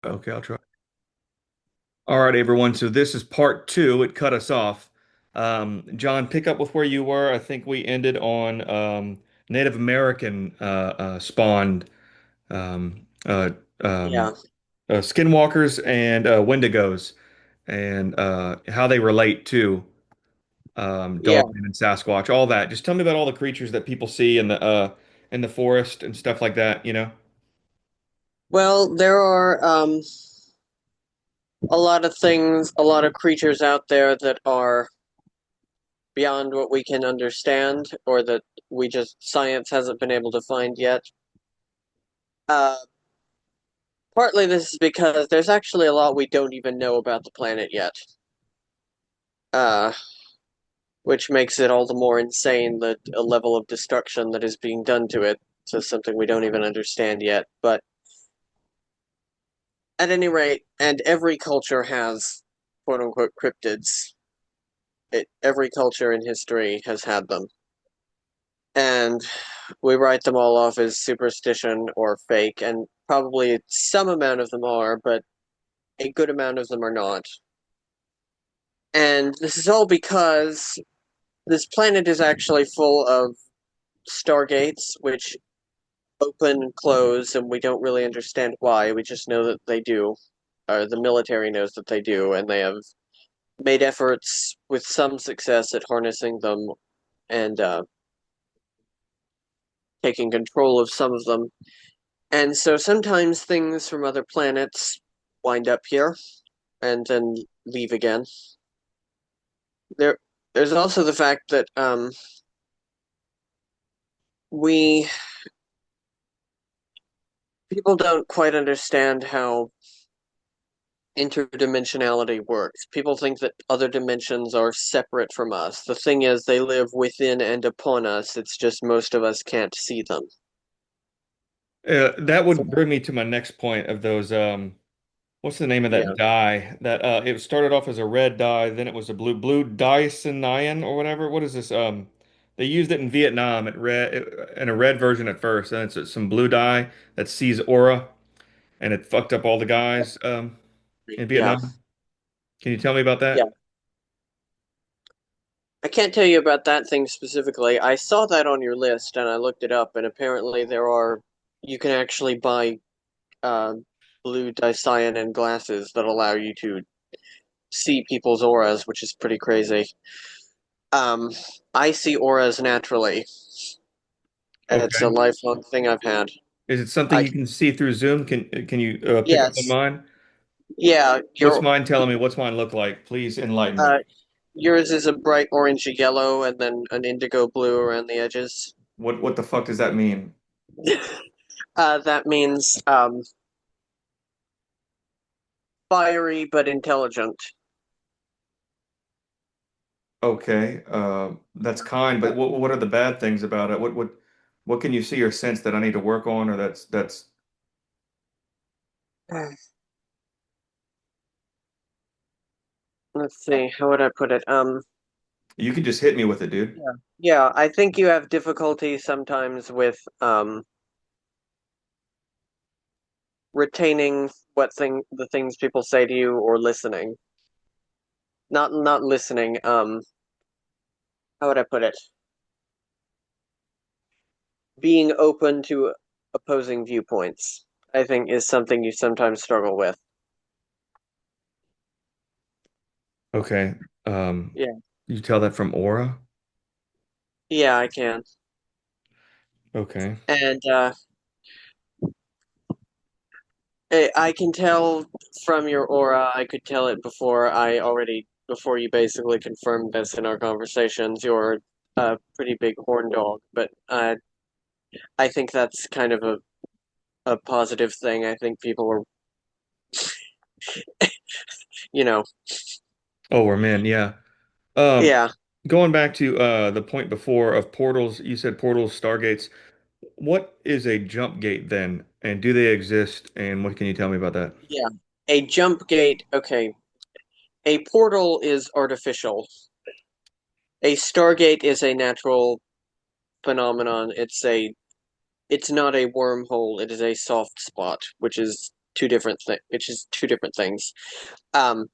Okay, I'll try. All right, everyone. So this is part two. It cut us off. John, pick up with where you were. I think we ended on Native American spawned um, uh, um, Yeah, skinwalkers and wendigos, and how they relate to yeah. Dogman and Sasquatch. All that. Just tell me about all the creatures that people see in the forest and stuff like that. You know. Well, there are a lot of things, a lot of creatures out there that are beyond what we can understand, or that we just science hasn't been able to find yet. Uh, Partly this is because there's actually a lot we don't even know about the planet yet. Uh, which makes it all the more insane that a level of destruction that is being done to it to something we don't even understand yet. But at any rate, and every culture has quote unquote cryptids. Every culture in history has had them. And we write them all off as superstition or fake, and probably some amount of them are, but a good amount of them are not. And this is all because this planet is actually full of stargates, which open and close, and we don't really understand why. We just know that they do, or the military knows that they do, and they have made efforts with some success at harnessing them and taking control of some of them. And so sometimes things from other planets wind up here and then leave again. There, there's also the fact that we people don't quite understand how interdimensionality works. People think that other dimensions are separate from us. The thing is, they live within and upon us. It's just most of us can't see them. That So, would bring me to my next point of those. What's the name of that yeah, dye? That it started off as a red dye, then it was a blue dicyanine or whatever. What is this? They used it in Vietnam at red in a red version at first, and it's some blue dye that sees aura, and it fucked up all the guys in yeah, Vietnam. Can you tell me about yeah. that? I can't tell you about that thing specifically. I saw that on your list and I looked it up, and apparently you can actually buy uh, blue dicyanin glasses that allow you to see people's auras, which is pretty crazy. Um, I see auras naturally, and it's a Okay. lifelong thing I've had. Is it something I you can see through Zoom? Can you pick up on Yes, mine? yeah, What's mine telling me? What's mine look like? Please enlighten me. uh, yours is a bright orangey yellow and then an indigo blue around the edges. What the fuck does that mean? That means fiery but intelligent. Okay, that's kind, but what are the bad things about it? What can you see or sense that I need to work on, or that's Let's see, how would I put it? you can just hit me with it, dude. Yeah. Yeah, I think you have difficulty sometimes with retaining the things people say to you or listening. Not listening, how would I put it? Being open to opposing viewpoints, I think, is something you sometimes struggle with. Okay, um, Yeah. you tell that from aura? Yeah, I can. Okay, And I can tell from your aura. I could tell it before you basically confirmed this in our conversations. You're a pretty big horn dog, but I think that's kind of a positive thing. I think people are, you know, oh, we're men, yeah. Um, yeah, Going back to the point before of portals, you said portals, stargates. What is a jump gate then, and do they exist? And what can you tell me about that? yeah. A jump gate, okay. A portal is artificial. A stargate is a natural phenomenon. It's not a wormhole. It is a soft spot, which is which is two different things. Um,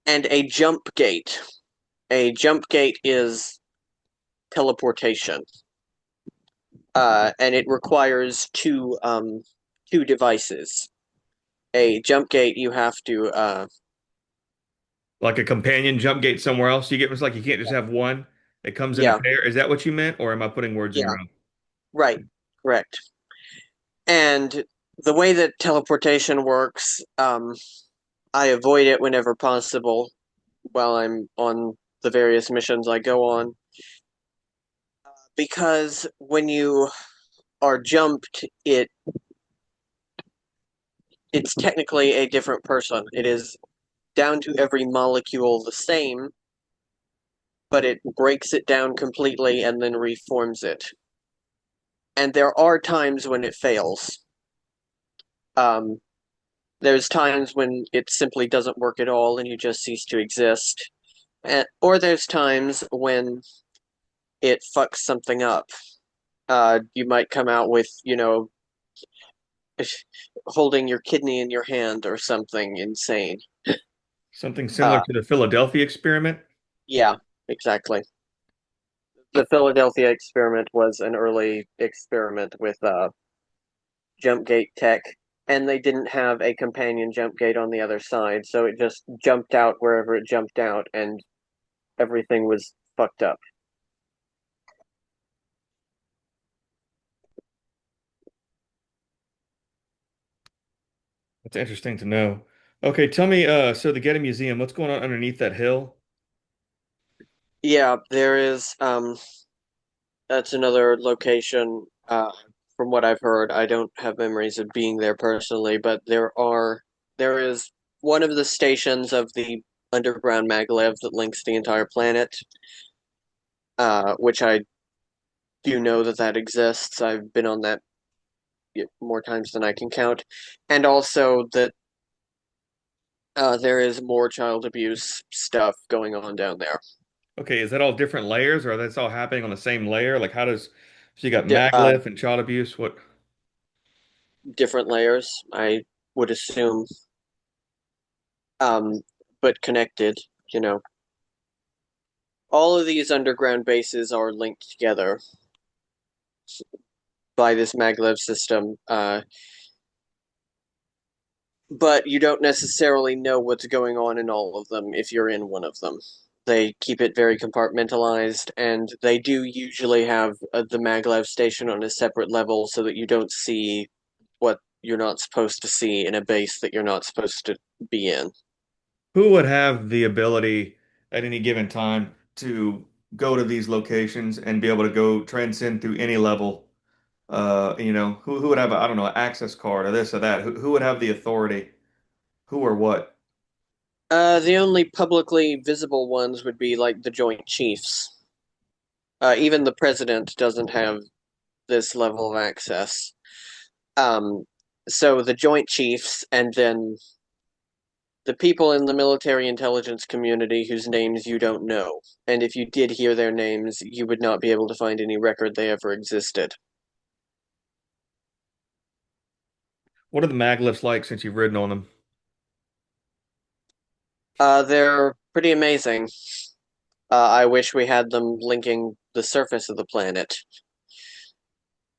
and a jump gate. A jump gate is teleportation, and it requires two devices. A jump gate you have to Like a companion jump gate somewhere else you get? It's like you can't just have one. It comes in a yeah, pair. Is that what you meant, or am I putting words in your yeah, mouth? right, correct. And the way that teleportation works, I avoid it whenever possible while I'm on the various missions I go on, because when you are jumped, it's technically a different person. It is down to every molecule the same, but it breaks it down completely and then reforms it. And there are times when it fails. Um, there's times when it simply doesn't work at all and you just cease to exist. Or there's times when it fucks something up. You might come out with, holding your kidney in your hand or something insane. Something similar Uh, to the Philadelphia experiment? yeah, exactly. The Philadelphia experiment was an early experiment with jump gate tech, and they didn't have a companion jump gate on the other side, so it just jumped out wherever it jumped out, and everything was fucked up. That's interesting to know. Okay, tell me, so the Getty Museum, what's going on underneath that hill? Yeah, there is. That's another location. From what I've heard, I don't have memories of being there personally, but there is one of the stations of the underground maglev that links the entire planet, which I do know that exists. I've been on that more times than I can count, and also that there is more child abuse stuff going on down there. Okay, is that all different layers, or that's all happening on the same layer? Like, how does, so you got Di Maglif and child abuse? What? different layers, I would assume, um, but connected. You know, all of these underground bases are linked together by this maglev system, but you don't necessarily know what's going on in all of them if you're in one of them. They keep it very compartmentalized, and they do usually have the maglev station on a separate level so that you don't see what you're not supposed to see in a base that you're not supposed to be in. Who would have the ability at any given time to go to these locations and be able to go transcend through any level? Who would have, I don't know, an access card or this or that? Who would have the authority? Who or what? The only publicly visible ones would be like the Joint Chiefs. Even the president doesn't have this level of access. Um, so the Joint Chiefs, and then the people in the military intelligence community whose names you don't know. And if you did hear their names, you would not be able to find any record they ever existed. What are the maglifs like since you've ridden on them? They're pretty amazing. I wish we had them linking the surface of the planet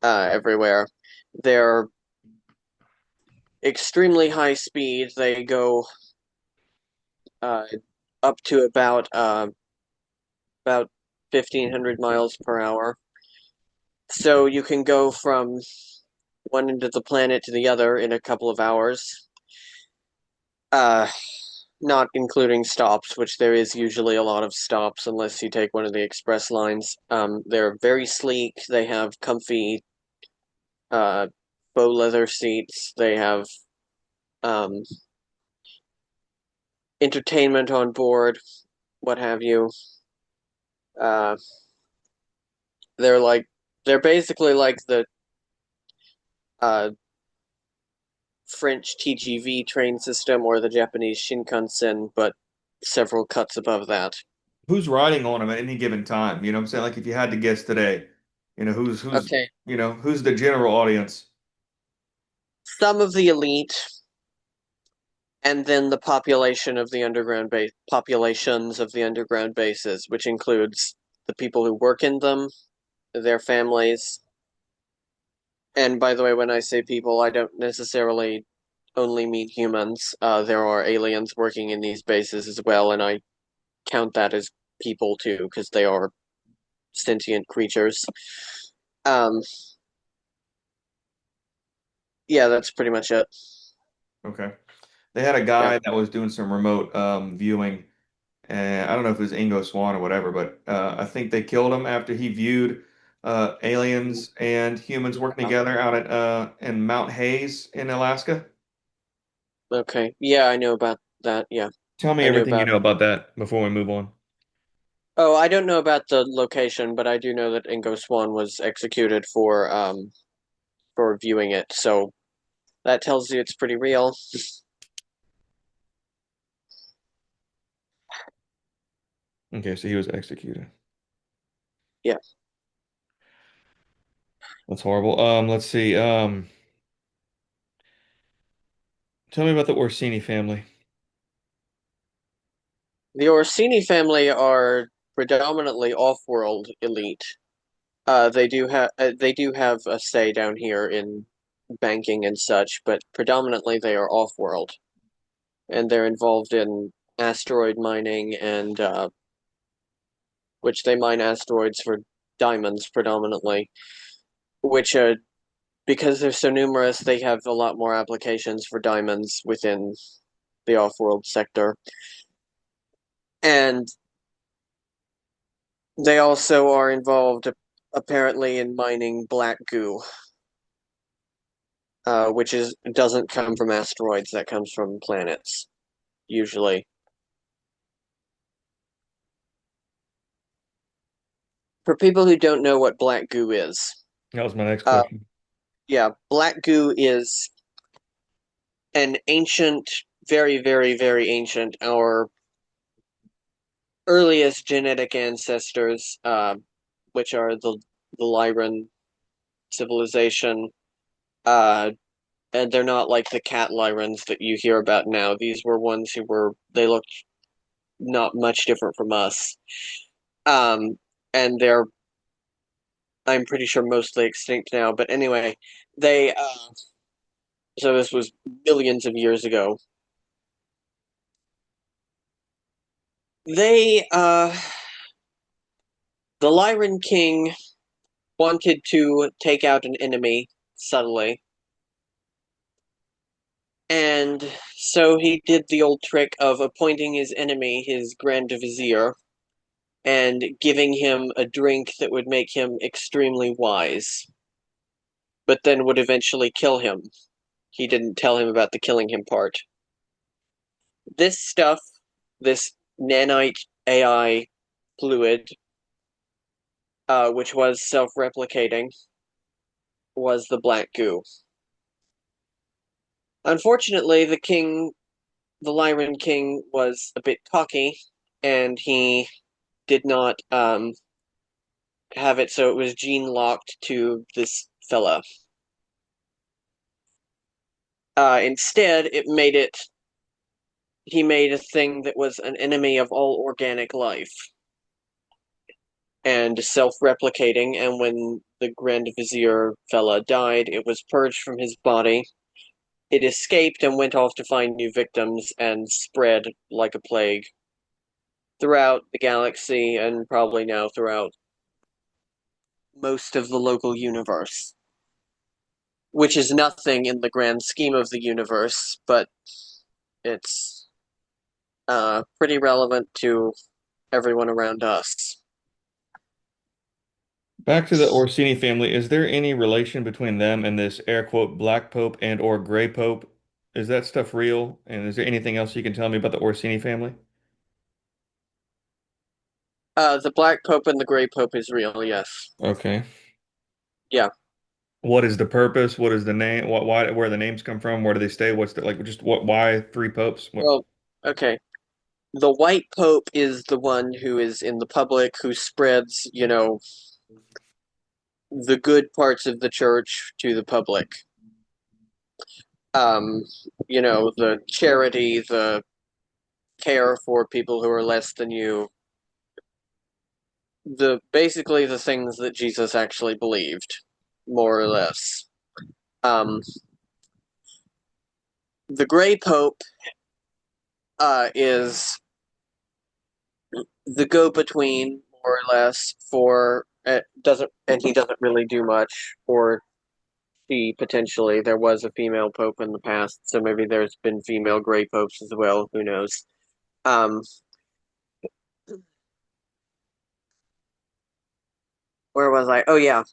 everywhere. They're extremely high speed. They go uh, up to about 1,500 miles per hour. So you can go from one end of the planet to the other in a couple of hours. Uh, Not including stops, which there is usually a lot of stops unless you take one of the express lines. They're very sleek. They have comfy uh, faux leather seats. They have um, entertainment on board, what have you. Uh, they're like they're basically like the uh, French TGV train system or the Japanese Shinkansen, but several cuts above that. Who's riding on them at any given time? You know what I'm saying? Like if you had to guess today, who's Okay. who's the general audience? some of the elite, and then the population of the underground base populations of the underground bases, which includes the people who work in them, their families. And by the way, when I say people, I don't necessarily only mean humans. There are aliens working in these bases as well, and I count that as people too, because they are sentient creatures. Um, yeah, that's pretty much it. Okay. They had a Yeah. guy that was doing some remote viewing, and I don't know if it was Ingo Swann or whatever, but I think they killed him after he viewed aliens and humans working together out at in Mount Hayes in Alaska. Okay. Yeah, I know about that. Yeah, Tell me I knew everything you about. know about that before we move on. Oh, I don't know about the location, but I do know that Ingo Swann was executed for viewing it. So that tells you it's pretty real. Okay, so he was executed. Yeah. That's horrible. Let's see. Tell me about the Orsini family. The Orsini family are predominantly off-world elite. They do have a say down here in banking and such, but predominantly they are off-world, and they're involved in asteroid mining and which they mine asteroids for diamonds predominantly, which because they're so numerous, they have a lot more applications for diamonds within the off-world sector. And they also are involved apparently in mining black goo, which is doesn't come from asteroids, that comes from planets, usually. For people who don't know what black goo is, That was my next uh, question. yeah, black goo is an ancient, very, very, very ancient, our earliest genetic ancestors, which are the Lyran civilization. Uh, and they're not like the cat Lyrans that you hear about now. These were ones who they looked not much different from us. Um, and they're, I'm pretty sure, mostly extinct now. But anyway, so this was millions of years ago. They, the Lyran king wanted to take out an enemy subtly. And so he did the old trick of appointing his enemy his Grand Vizier and giving him a drink that would make him extremely wise, but then would eventually kill him. He didn't tell him about the killing him part. This stuff, this nanite AI fluid, which was self replicating, was the black goo. Unfortunately, the Lyran king, was a bit cocky, and he did not have it so it was gene locked to this fella. Instead, he made a thing that was an enemy of all organic life and self-replicating. And when the Grand Vizier fella died, it was purged from his body. It escaped and went off to find new victims and spread like a plague throughout the galaxy and probably now throughout most of the local universe, which is nothing in the grand scheme of the universe, but it's pretty relevant to everyone around us. Back to the Orsini family. Is there any relation between them and this air quote black pope and or gray pope? Is that stuff real? And is there anything else you can tell me about the Orsini family? The Black Pope and the Gray Pope is real, yes. Okay. Yeah. What is the purpose? What is the name? What, why, where the names come from? Where do they stay? What's the, like, just what, why three popes? What? Well, okay. The White Pope is the one who is in the public, who spreads, the good parts of the church to the public. Um, the charity, the care for people who are less than you, the basically the things that Jesus actually believed, more or less. Um, the Gray Pope is the go-between, more or less, for doesn't and he doesn't really do much, or she potentially. There was a female pope in the past, so maybe there's been female Gray Popes as well. Who knows? Um, where was I? Oh yeah,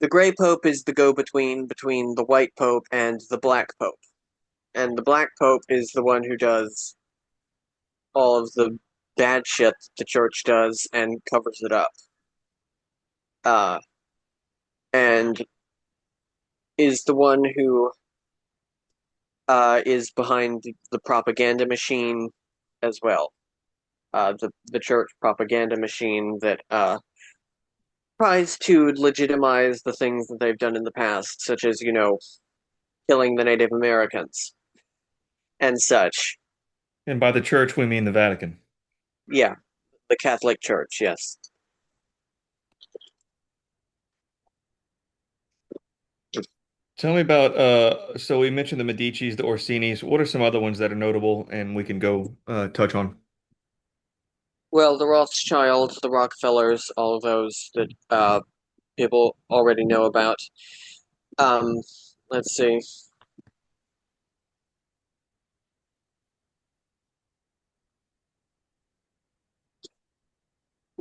the Gray Pope is the go-between between the White Pope and the Black Pope, and the Black Pope is the one who does all of the bad shit that the church does and covers it up. Uh, and is the one who is behind the propaganda machine as well. The church propaganda machine that tries to legitimize the things that they've done in the past, such as killing the Native Americans and such. And by the church, we mean the Vatican. Yeah, the Catholic Church. Yes. Tell me about so we mentioned the Medici's, the Orsinis. What are some other ones that are notable and we can go touch on? Well, the Rothschilds, the Rockefellers, all of those that people already know about. Um, let's see.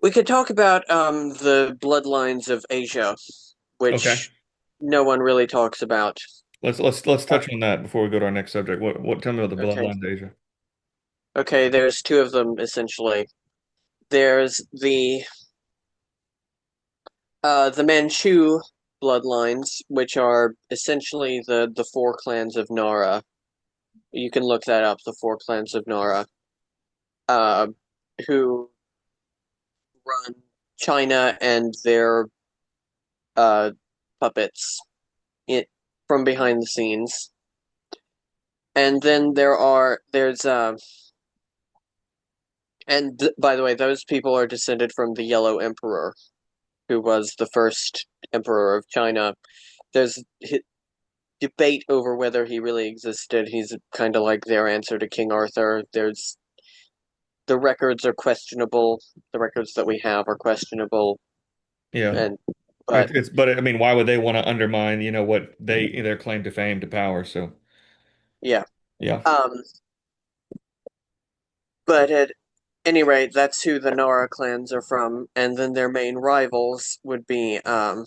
We could talk about the bloodlines of Asia, Okay. which no one really talks about. Let's Uh, touch on that before we go to our next subject. What tell me about the okay, bloodlines of Asia? okay. There's two of them essentially. There's the Manchu bloodlines, which are essentially the four clans of Nara. You can look that up. The four clans of Nara, uh, who run China and their uh, puppets it, from behind the scenes. And then by the way, those people are descended from the Yellow Emperor, who was the first emperor of China. There's debate over whether he really existed. He's kind of like their answer to King Arthur. There's the records are questionable. The records that we have are questionable, Yeah. and but It's but I mean, why would they want to undermine, what their claim to fame to power? So yeah. yeah. Um, but at any rate, that's who the Nara clans are from, and then their main rivals would be the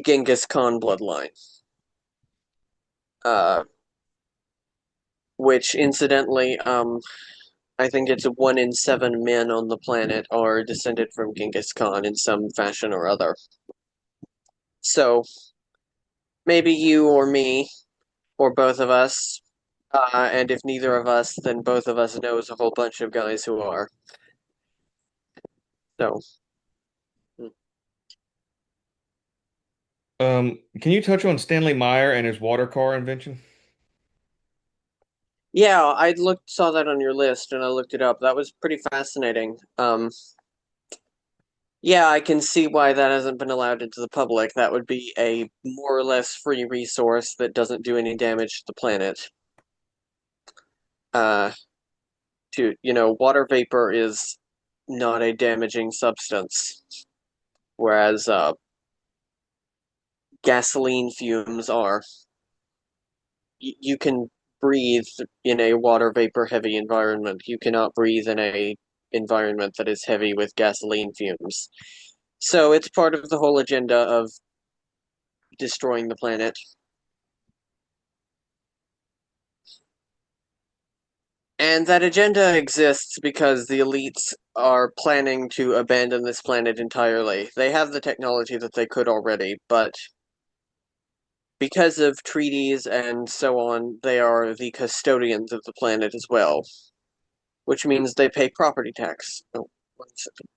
Genghis Khan bloodline, uh, which incidentally, I think it's 1 in 7 men on the planet are descended from Genghis Khan in some fashion or other. So maybe you or me or both of us, and if neither of us, then both of us knows a whole bunch of guys who are. So Can you touch on Stanley Meyer and his water car invention? yeah, I saw that on your list and I looked it up. That was pretty fascinating. Yeah, I can see why that hasn't been allowed into the public. That would be a more or less free resource that doesn't do any damage to the planet. Uh, water vapor is not a damaging substance, whereas gasoline fumes are. You can breathe in a water vapor heavy environment. You cannot breathe in a environment that is heavy with gasoline fumes. So it's part of the whole agenda of destroying the planet. And that agenda exists because the elites are planning to abandon this planet entirely. They have the technology that they could already, but because of treaties and so on, they are the custodians of the planet as well, which means they pay property tax. Oh, 1 second.